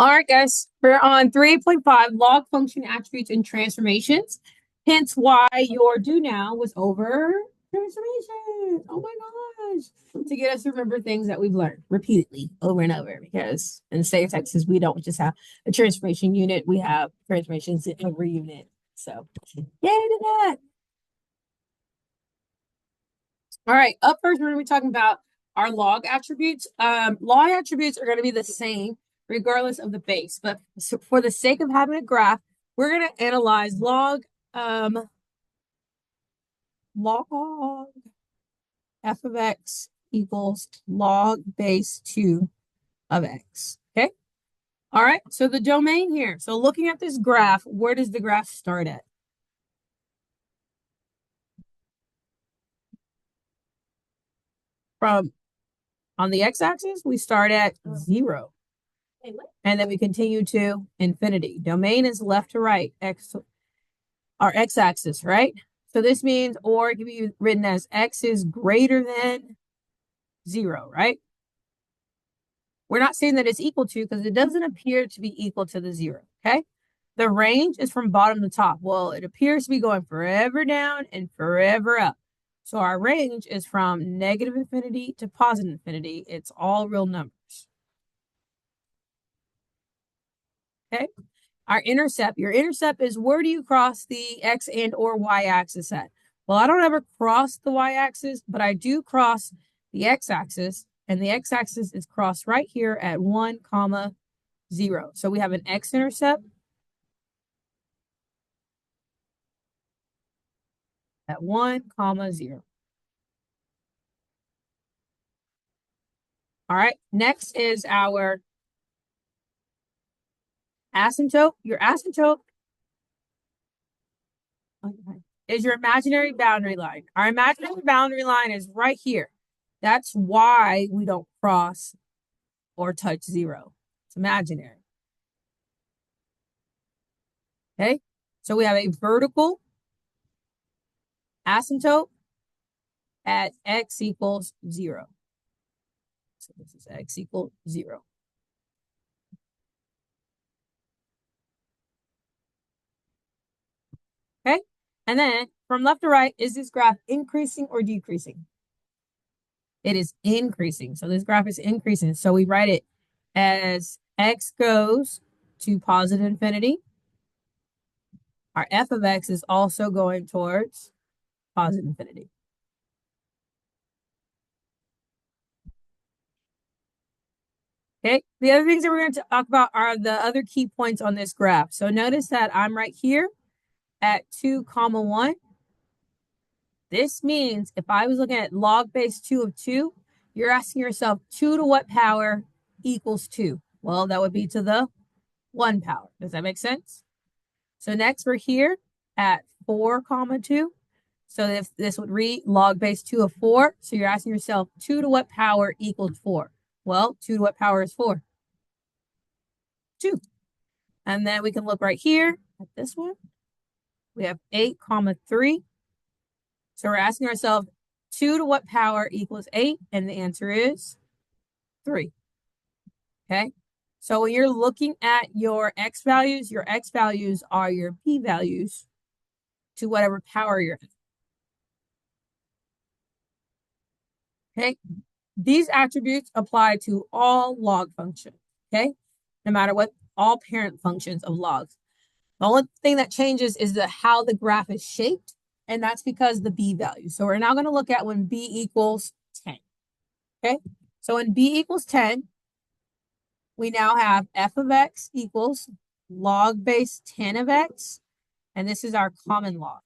All right, guys, we're on 3A.5 log function attributes and transformations. Hence why your do now was over transformations. Oh my gosh. To get us to remember things that we've learned repeatedly over and over. Because in the state of Texas, we don't just have a transformation unit, we have transformations in every unit. So, yay to that. All right, up first, we're going to be talking about our log attributes. Log attributes are going to be the same regardless of the base, but for the sake of having a graph, we're going to analyze log f of x equals log base 2 of x. Okay. All right. So the domain here. So looking at this graph, where does the graph start at? From on the x-axis, we start at 0. And then we continue to infinity. Domain is left to right, our x-axis, right? So this means, or it can be written as x is greater than 0, right? We're not saying that it's equal to because it doesn't appear to be equal to the 0, okay? The range is from bottom to top. Well, it appears to be going forever down and forever up. So our range is from negative infinity to positive infinity. It's all real numbers. Okay? Our intercept, your intercept is where do you cross the x and or y axis at? Well, I don't ever cross the y axis, but I do cross the x axis, and the x axis is crossed right here at 1, 0. So we have an x intercept at 1, 0. All right, next is our asymptote. Your asymptote is your imaginary boundary line. Our imaginary boundary line is right here. That's why we don't cross or touch 0. It's imaginary. Okay, so we have a vertical asymptote at x equals 0. So this is x equals 0. Okay, and then from left to right, is this graph increasing or decreasing? It is increasing. So this graph is increasing. So we write it as x goes to positive infinity. Our f of x is also going towards positive infinity. Okay, the other things that we're going to talk about are the other key points on this graph. So notice that I'm right here at 2, 1. This means if I was looking at log base 2 of 2, you're asking yourself 2 to what power equals 2? Well, that would be to the 1 power. Does that make sense? So next we're here at 4, 2. So if this would read log base 2 of 4, so you're asking yourself 2 to what power equals 4? Well, 2 to what power is 4? 2. And then we can look right here at this one. We have 8, 3. So we're asking ourselves 2 to what power equals 8? And the answer is 3. Okay. So when you're looking at your x values are your p values to whatever power you're in. Okay. These attributes apply to all log functions. Okay. No matter what, all parent functions of logs. The only thing that changes is how the graph is shaped, and that's because the b value. So we're now going to look at when b equals 10. Okay. So when b equals 10, we now have f of x equals log base 10 of x, and this is our common log,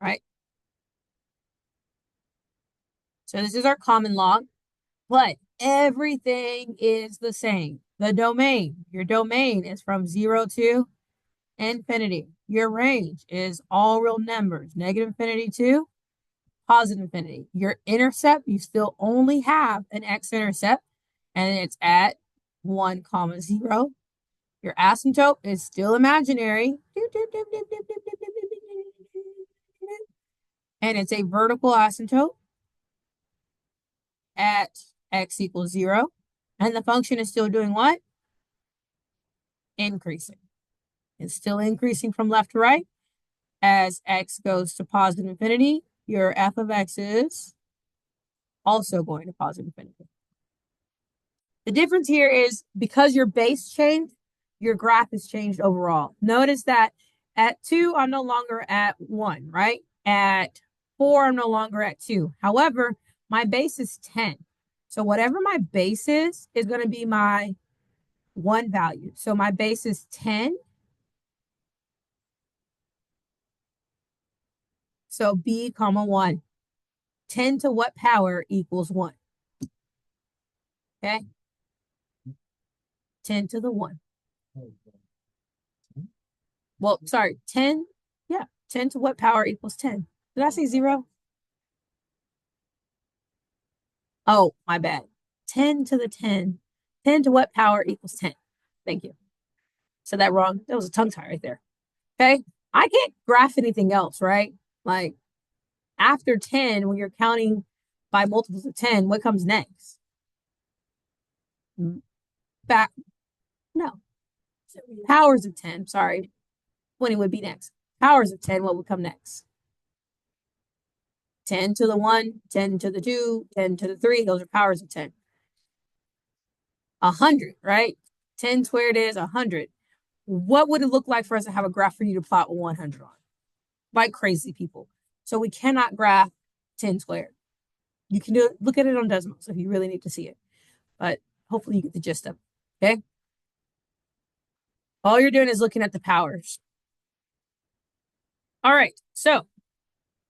right? So this is our common log, but everything is the same. The domain, your domain is from 0 to infinity. Your range is all real numbers, negative infinity to positive infinity. Your intercept, you still only have an x-intercept, and it's at 1, 0. Your asymptote is still imaginary. And it's a vertical asymptote at x equals 0. And the function is still doing what? Increasing. It's still increasing from left to right. As x goes to positive infinity, your f of x is also going to positive infinity. The difference here is because your base changed, your graph has changed overall. Notice that at 2, I'm no longer at 1, right? At 4, I'm no longer at 2. However, my base is 10. So whatever my base is going to be my 1 value. So my base is 10. So b comma 1. 10 to what power equals 1? Okay? 10 to the 1. Well, sorry, 10. Yeah, 10 to what power equals 10? Did I say 0? Oh, my bad. 10 to the 10. 10 to what power equals 10? Thank you. Said that wrong. That was a tongue tie right there. Okay? I can't graph anything else, right? Like, after 10, when you're counting by multiples of 10, what comes next? Back. No. Powers of 10. Sorry. 20 would be next. Powers of 10, what would come next? 10 to the 1, 10 to the 2, 10 to the 3. Those are powers of 10. 100, right? 10 squared is 100. What would it look like for us to have a graph for you to plot 100 on? Like crazy people. So we cannot graph 10 squared. You can do it, look at it on Desmos if you really need to see it. But hopefully you get the gist of it, okay? All you're doing is looking at the powers. All right, so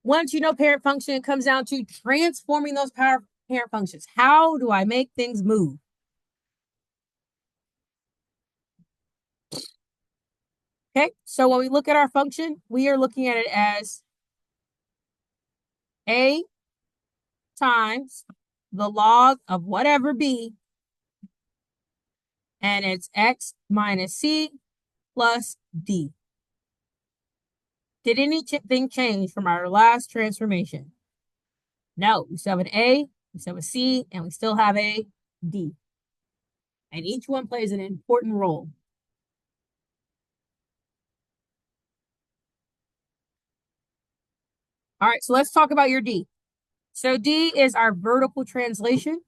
once you know parent function, it comes down to transforming those parent functions. How do I make things move? Okay, so when we look at our function, we are looking at it as a times the log of whatever b, and it's x minus c plus d. Did anything change from our last transformation? No, we still have an a, we still have a c, and we still have a d. And each one plays an important role. All right, so let's talk about your d. So d is our vertical translation.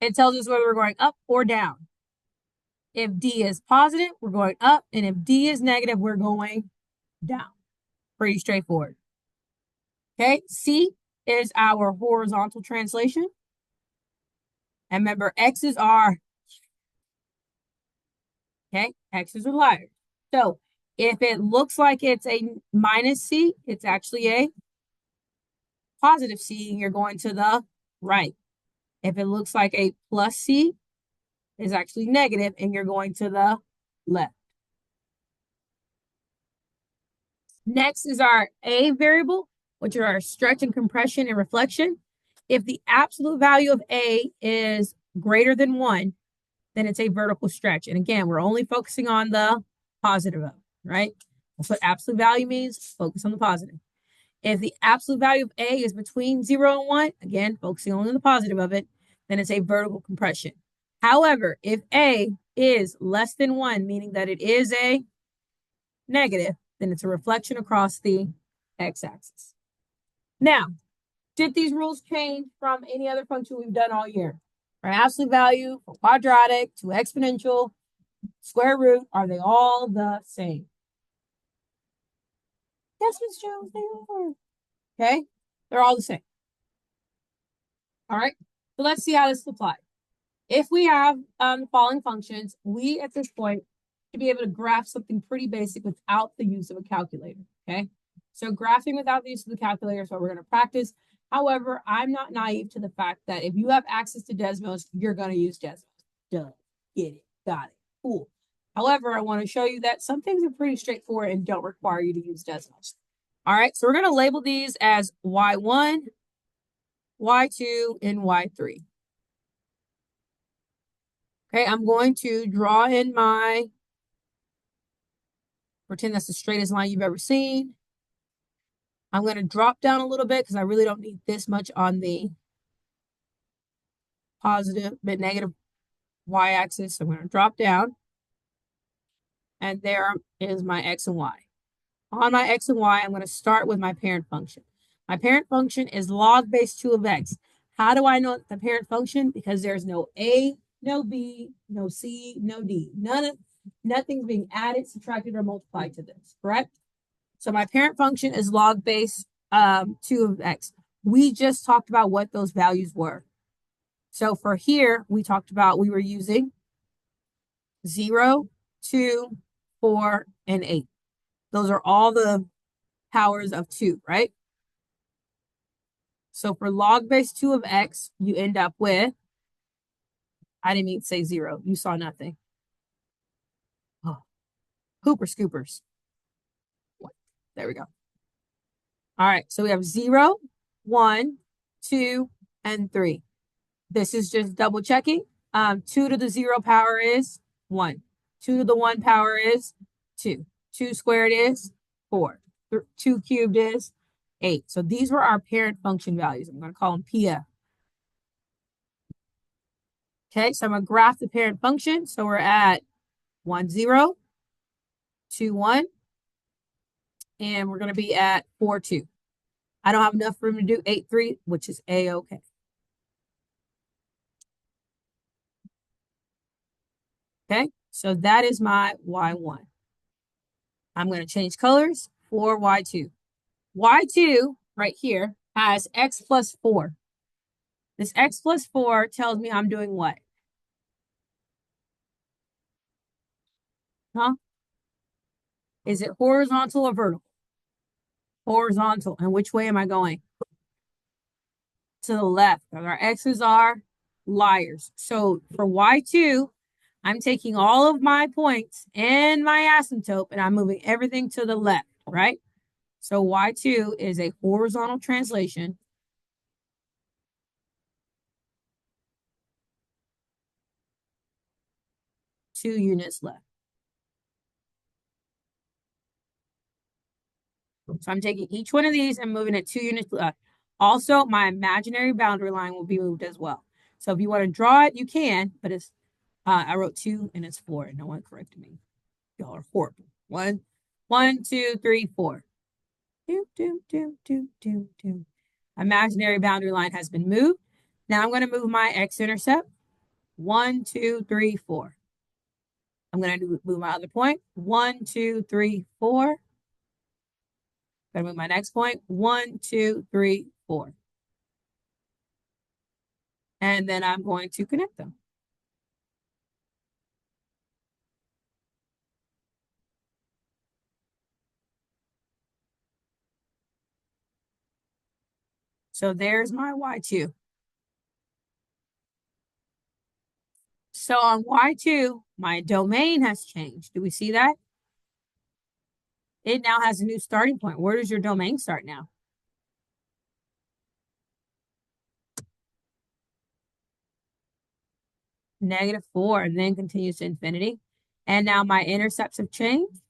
It tells us whether we're going up or down. If d is positive, we're going up, and if d is negative, we're going down. Pretty straightforward. Okay, c is our horizontal translation. And remember, x's are, okay, x's are liars. So if it looks like it's a minus c, it's actually a positive c, and you're going to the right. If it looks like a plus c, it's actually negative, and you're going to the left. Next is our a variable, which are our stretch and compression and reflection. If the absolute value of a is greater than 1, then it's a vertical stretch. And again, we're only focusing on the positive of, right? That's what absolute value means. Focus on the positive. If the absolute value of a is between 0 and 1, again, focusing only on the positive of it, then it's a vertical compression. However, if a is less than 1, meaning that it is a negative, then it's a reflection across the x-axis. Now, did these rules change from any other function we've done all year? From absolute value, from quadratic to exponential, square root, are they all the same? Yes, Ms. Jones, they are. Okay, they're all the same. All right, so let's see how this applies. If we have the following functions, we at this point should be able to graph something pretty basic without the use of a calculator, okay? So graphing without the use of the calculator is what we're going to practice. However, I'm not naive to the fact that if you have access to Desmos, you're going to use Desmos. Duh. Get it. Got it. Cool. However, I want to show you that some things are pretty straightforward and don't require you to use Desmos. All right, so we're going to label these as y1, y2, and y3. Okay, I'm going to draw in my, pretend that's the straightest line you've ever seen. I'm going to drop down a little bit because I really don't need this much on the positive, but negative y-axis. So I'm going to drop down, and there is my x and y. On my x and y, I'm going to start with my parent function. My parent function is log base 2 of x. How do I know the parent function? Because there's no a, no b, no c, no d. Nothing's being added, subtracted, or multiplied to this, correct? So my parent function is log base 2 of x. We just talked about what those values were. So for here, we talked about we were using 0, 2, 4, and 8. Those are all the powers of 2, right? So for log base 2 of x, you end up with, I didn't mean to say 0. You saw nothing. Oh, hooper scoopers. There we go. All right, so we have 0, 1, 2, and 3. This is just double checking. 2 to the 0 power is 1. 2 to the 1 power is 2. 2 squared is 4. 2 cubed is 8. So these were our parent function values. I'm going to call them PF. Okay, so I'm going to graph the parent function. So we're at 1, 0, 2, 1, and we're going to be at 4, 2. I don't have enough room to do 8, 3, which is A-okay. Okay, so that is my Y1. I'm going to change colors for Y2. Y2 right here has x plus 4. This x plus 4 tells me I'm doing what? Huh? Is it horizontal or vertical? Horizontal. And which way am I going? To the left. Our x's are liars. So for Y2, I'm taking all of my points and my asymptote, and I'm moving everything to the left, right? So Y2 is a horizontal translation. Two units left. So I'm taking each one of these and moving it 2 units left. Also, my imaginary boundary line will be moved as well. So if you want to draw it, you can, but it's I wrote 2 and it's 4. No one corrected me. Y'all are horrible. 1, 1, 2, 3, 4. Do, do, do, do, do, do. Imaginary boundary line has been moved. Now I'm going to move my x-intercept. 1, 2, 3, 4. I'm going to move my other point. 1, 2, 3, 4. I'm going to move my next point. 1, 2, 3, 4. And then I'm going to connect them. So there's my Y2. So on Y2, my domain has changed. Do we see that? It now has a new starting point. Where does your domain start now? -4, and then continues to infinity. And now my intercepts have changed.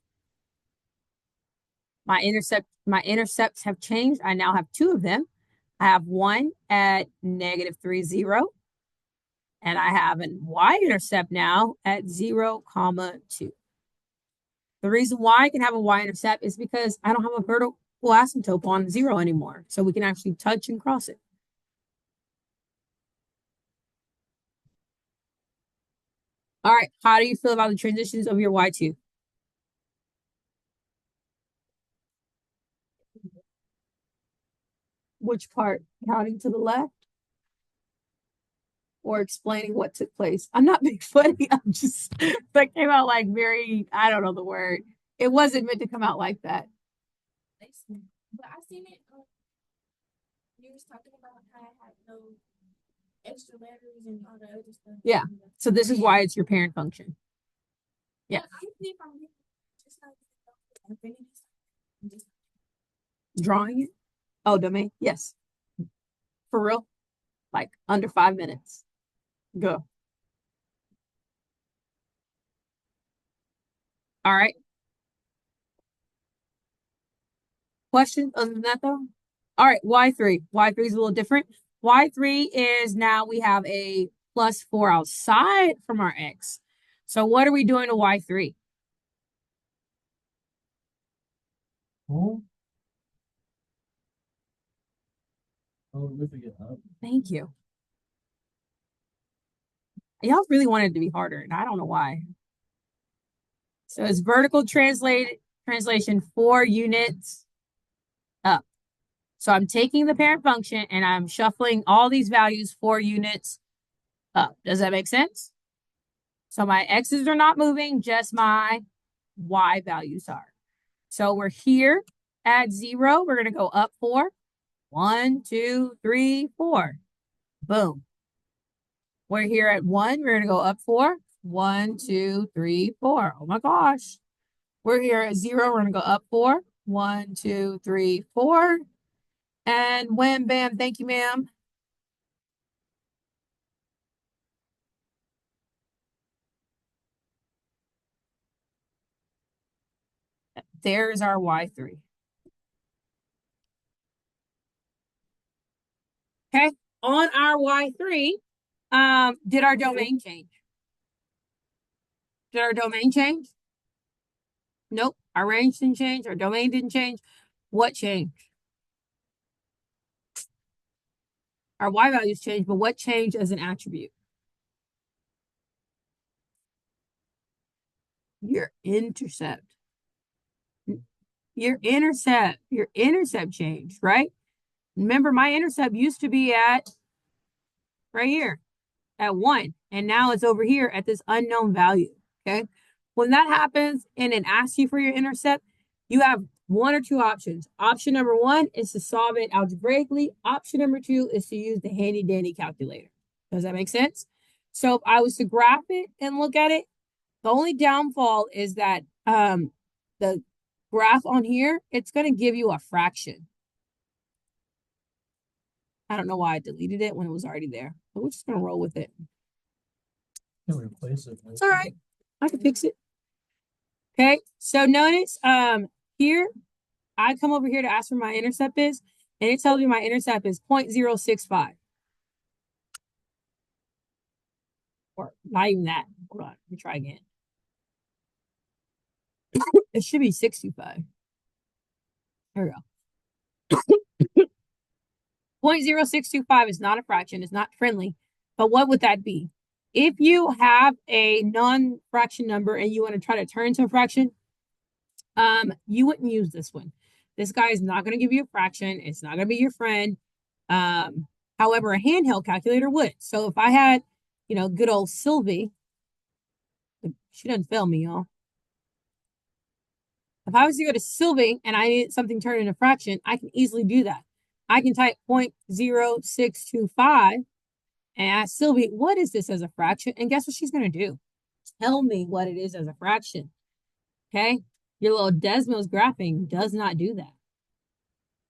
My intercepts have changed. I now have 2 of them. I have one at -3, 0. And I have a y-intercept now at 0, 2. The reason why I can have a y-intercept is because I don't have a vertical asymptote on 0 anymore. So we can actually touch and cross it. All right. How do you feel about the transitions of your Y2? Which part? Counting to the left or explaining what took place? I'm not being funny. I'm just, that came out like very, I don't know the word. It wasn't meant to come out like that. But I seen it. You was talking about how I had no extra letters and all the other stuff. Yeah. So this is why it's your parent function. Yeah. I think I'm just like just Drawing it? Oh, domain? Yes. For real? Like under 5 minutes. Go. All right. Question other than that though? All right, Y3. Y3 is a little different. Y3 is now we have a plus 4 outside from our x. So what are we doing to y3? Oh, lifting it up. Thank you. Y'all really wanted it to be harder, and I don't know why. So it's vertical translation 4 units up. So I'm taking the parent function and I'm shuffling all these values 4 units up. Does that make sense? So my x's are not moving, just my y values are. So we're here at 0. We're going to go up 4. 1, 2, 3, 4. Boom. We're here at 1. We're going to go up 4. 1, 2, 3, 4. Oh my gosh. We're here at 0. We're going to go up 4. 1, 2, 3, 4. And wham, bam. Thank you, ma'am. There's our y3. Okay. On our y3, did our domain change? Did our domain change? Nope. Our range didn't change. Our domain didn't change. What changed? Our y values changed, but what changed as an attribute? Your intercept. Your intercept changed, right? Remember, my intercept used to be at right here at 1, and now it's over here at this unknown value. Okay. When that happens and it asks you for your intercept, you have one or two options. Option number 1 is to solve it algebraically. Option number 2 is to use the handy dandy calculator. Does that make sense? So if I was to graph it and look at it, the only downfall is that the graph on here, it's going to give you a fraction. I don't know why I deleted it when it was already there, but we're just going to roll with it. Can replace it. It's all right. I can fix it. Okay. So notice here, I come over here to ask for my intercept is, and it tells me my intercept is 0.065. Or not even that. Hold on. Let me try again. It should be 65. There we go. 0.0625 is not a fraction. It's not friendly. But what would that be? If you have a non-fraction number and you want to try to turn into a fraction, you wouldn't use this one. This guy is not going to give you a fraction. It's not going to be your friend. However, a handheld calculator would. So if I had, good old Sylvie, she doesn't fail me, y'all. If I was to go to Sylvie and I needed something turned into a fraction, I can easily do that. I can type 0.0625 and ask Sylvie, what is this as a fraction? And guess what she's going to do? Tell me what it is as a fraction. Okay? Your little Desmos graphing does not do that.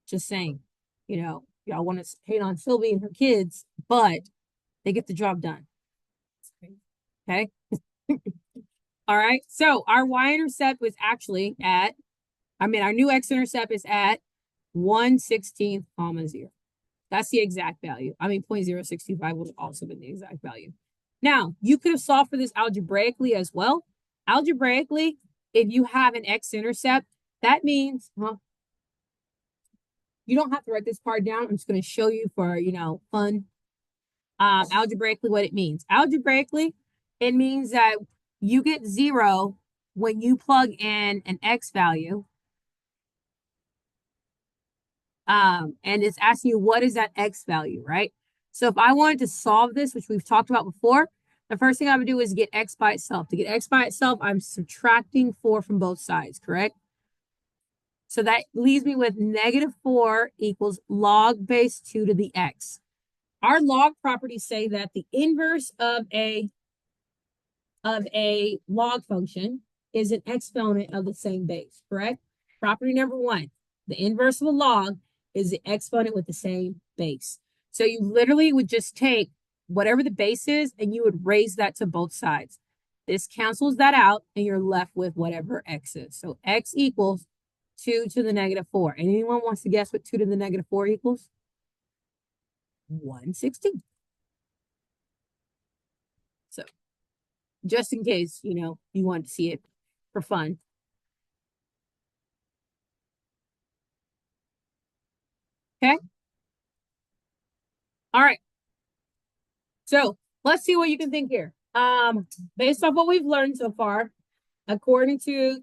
Just saying, y'all want to hate on Sylvie and her kids, but they get the job done. Okay? All right. So our y-intercept was actually our new x-intercept is at 1/16, 0. That's the exact value. 0.0625 would have also been the exact value. Now, you could have solved for this algebraically as well. Algebraically, if you have an x-intercept, that means, you don't have to write this part down. I'm just going to show you for, fun. Algebraically, what it means. Algebraically, it means that you get 0 when you plug in an x value. And it's asking you, what is that x value, right? So if I wanted to solve this, which we've talked about before, the first thing I would do is get x by itself. To get x by itself, I'm subtracting 4 from both sides, correct? So that leaves me with -4 equals log base 2 to the x. Our log properties say that the inverse of a log function is an exponent of the same base, correct? Property number 1, the inverse of a log is the exponent with the same base. So you literally would just take whatever the base is and you would raise that to both sides. This cancels that out and you're left with whatever x is. So x equals 2 to the -4. Anyone wants to guess what 2 to the -4 equals? 1/16. just in case, you want to see it for fun. Okay. All right. So let's see what you can think here. Based off what we've learned so far, according to,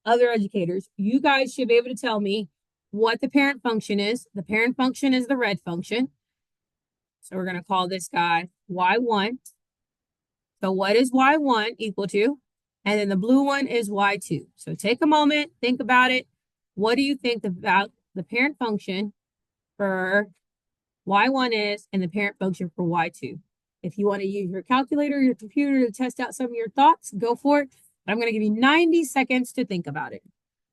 other educators, you guys should be able to tell me what the parent function is. The parent function is the red function. So we're going to call this guy y1. So what is y1 equal to? And then the blue one is y2. So take a moment, think about it. What do you think about the parent function for y1 is and the parent function for y2? If you want to use your calculator or your computer to test out some of your thoughts, go for it. But I'm going to give you 90 seconds to think about it.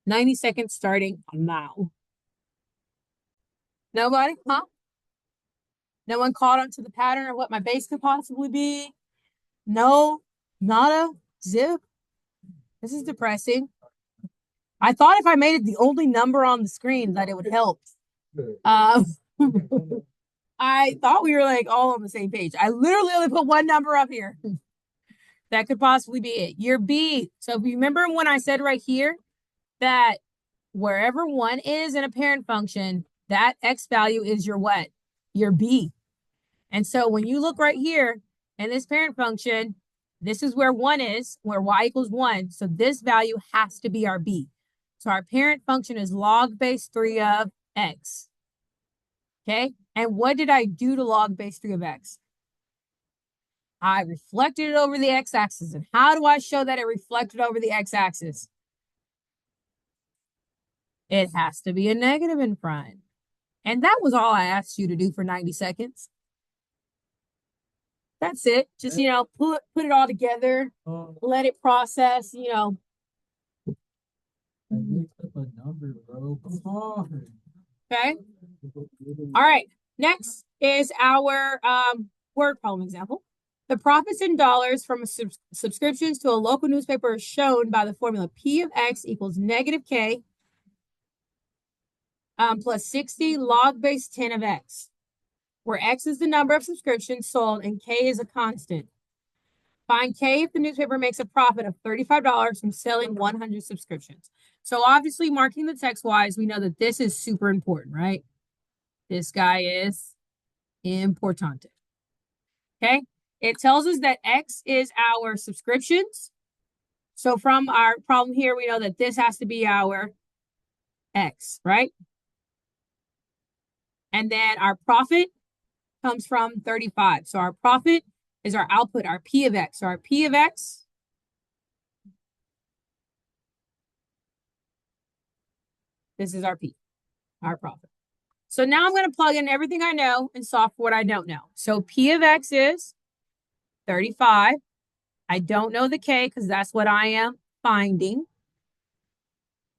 90 seconds starting now. Nobody? Huh? No one caught on to the pattern of what my base could possibly be? No? Nada? Zip? This is depressing. I thought if I made it the only number on the screen that it would help. I thought we were like all on the same page. I literally only put one number up here. That could possibly be it. Your B. So if you remember when I said right here that wherever one is in a parent function, that X value is your what? Your B. And so when you look right here in this parent function, this is where one is, where y equals 1. So this value has to be our B. So our parent function is log base 3 of x. Okay? And what did I do to log base 3 of x? I reflected it over the x-axis. And how do I show that it reflected over the x-axis? It has to be a negative in front. And that was all I asked you to do for 90 seconds. That's it. Just, put it all together, let it process, I mixed up a number, bro. Okay. All right. Next is our word problem example. The profits in dollars from subscriptions to a local newspaper is shown by the formula P of X equals negative K plus 60 log base 10 of X, where X is the number of subscriptions sold and K is a constant. Find K if the newspaper makes a profit of $35 from selling 100 subscriptions. So obviously marking the text wise, we know that this is super important, right? This guy is importante. Okay. It tells us that X is our subscriptions. So from our problem here, we know that this has to be our X, right? And then our profit comes from 35. So our profit is our output, our P of X. So our P of X this is our P, our profit. So now I'm going to plug in everything I know and solve for what I don't know. So P of X is 35. I don't know the K because that's what I am finding.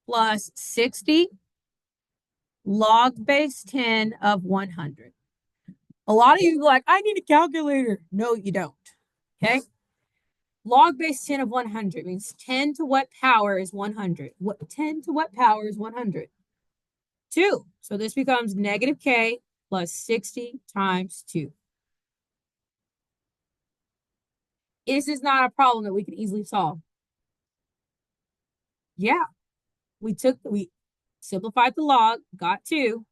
Plus 60 log base 10 of 100. A lot of you are like, I need a calculator. No, you don't. Okay. Log base 10 of 100 means 10 to what power is 100? 10 to what power is 100? 2. So this becomes negative K plus 60 times 2. Is this not a problem that we could easily solve? Yeah. We simplified the log, got 2,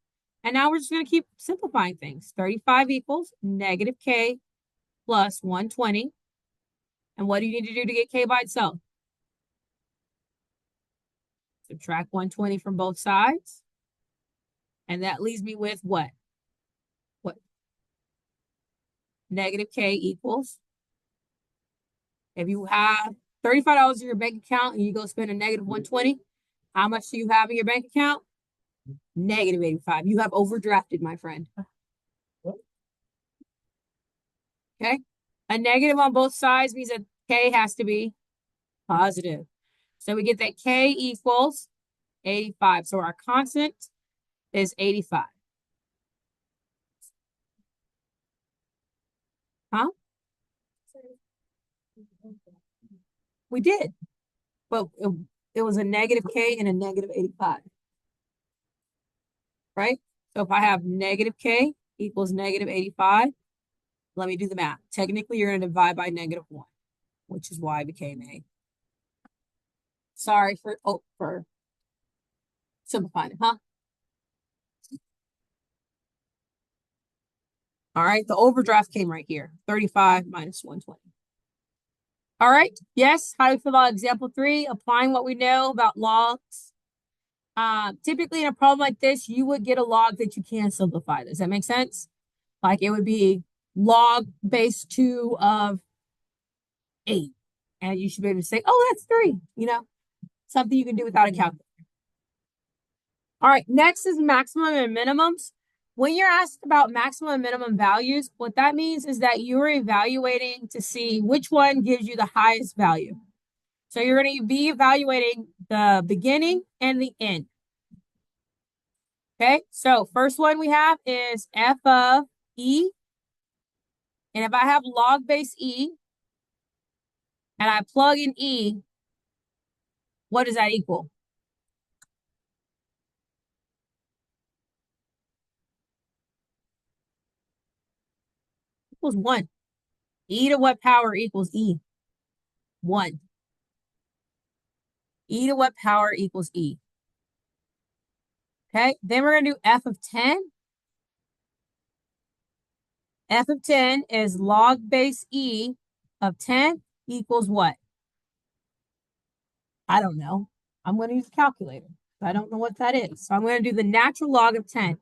and now we're just going to keep simplifying things. 35 equals negative K plus 120. And what do you need to do to get K by itself? Subtract 120 from both sides. And that leaves me with what? What? Negative K equals. If you have $35 in your bank account and you go spend a negative 120, how much do you have in your bank account? Negative 85. You have overdrafted, my friend. Okay. A negative on both sides means that K has to be positive. So we get that K equals 85. So our constant is 85. Huh? We did. But it was a negative K and a negative 85. Right? So if I have negative K equals negative 85, let me do the math. Technically, you're going to divide by negative 1. which is why I became A. Sorry for simplifying it, huh? All right, the overdraft came right here, 35 minus 120. All right, yes, how do we feel about example 3? Applying what we know about logs. Typically in a problem like this, you would get a log that you can simplify. Does that make sense? Like it would be log base 2 of 8. And you should be able to say, oh, that's 3, something you can do without a calculator. All right, next is maximum and minimums. When you're asked about maximum and minimum values, what that means is that you're evaluating to see which one gives you the highest value. So you're going to be evaluating the beginning and the end. Okay, so first one we have is f of e. And if I have log base e and I plug in e, what does that equal? Equals 1. E to what power equals e? 1. E to what power equals e? Okay, then we're going to do f of 10. F of 10 is log base e of 10 equals what? I don't know. I'm going to use a calculator. I don't know what that is. So I'm going to do the natural log of 10.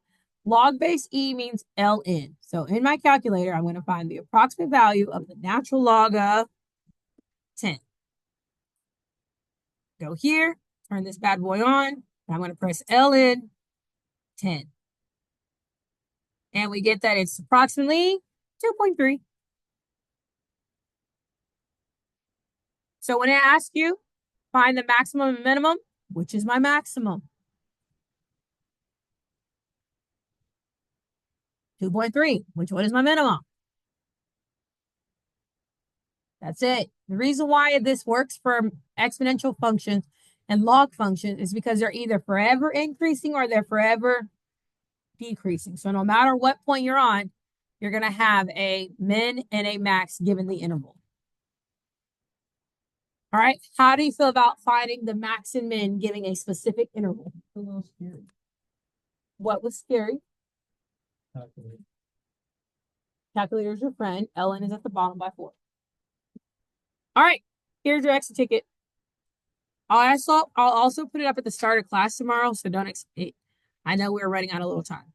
Log base e means ln. So in my calculator, I'm going to find the approximate value of the natural log of 10. Go here, turn this bad boy on. I'm going to press ln 10. And we get that it's approximately 2.3. So when I ask you, find the maximum and minimum, which is my maximum? 2.3. Which one is my minimum? That's it. The reason why this works for exponential functions and log functions is because they're either forever increasing or they're forever decreasing. So no matter what point you're on, you're going to have a min and a max given the interval. All right. How do you feel about finding the max and min giving a specific interval? It's a little scary. What was scary? Calculate. Calculator's your friend. ln is at the bottom by 4. All right. Here's your exit ticket. I'll also put it up at the start of class tomorrow, so don't expect. I know we're running out of little time.